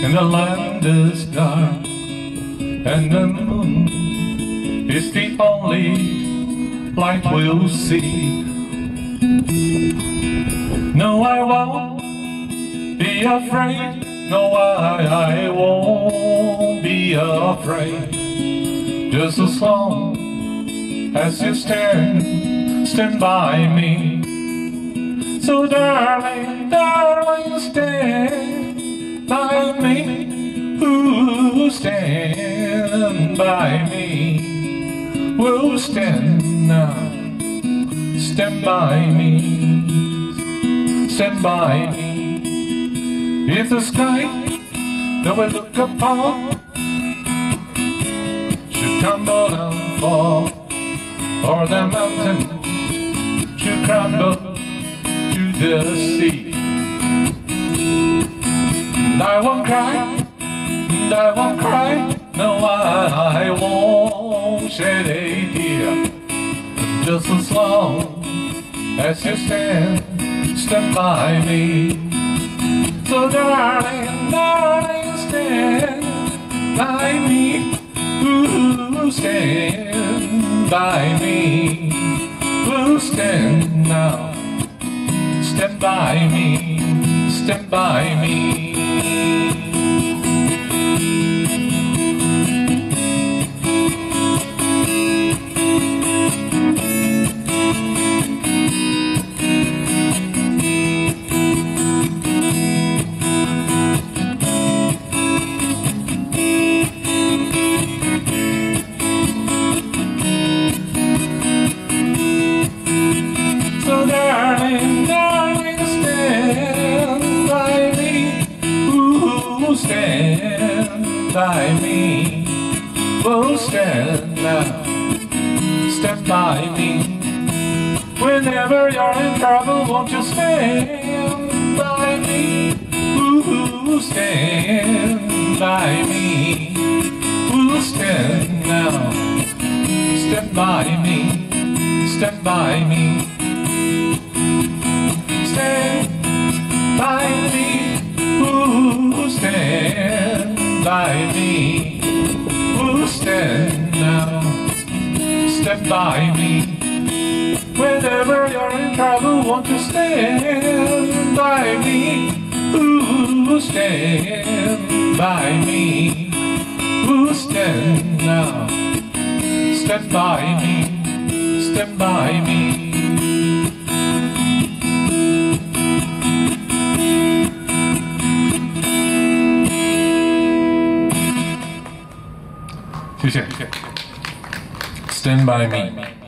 and the land is dark, and the moon is the only light we'll see. No, I won't be afraid. No, I won't be afraid. Just as long as you stand by me. So darling, darling, stand by me. Ooh, stand by me. We'll stand now. Stand by me. Stand by me. If the sky that we look upon should tumble and fall, or the mountain should crumble to the sea, and I won't cry, and I won't cry, no, I won't shed a tear. Just as long as you stand by me. So darling, darling, stand by me. Ooh, stand by me. Ooh, stand now. Stand by me. Stand by me. Darling, darling, stand by me. Ooh, stand by me. Oh, stand now. Stand by me. Whenever you're in trouble, won't you stand by me? Ooh, stand by me. Ooh, stand now. Stand by me. Stand by me. Stand by me, ooh, stand by me, ooh, stand now, stand by me. Whenever you're in trouble, won't you stand by me, ooh, stand by me, ooh, stand now, stand by me, stand by me. Stand by me.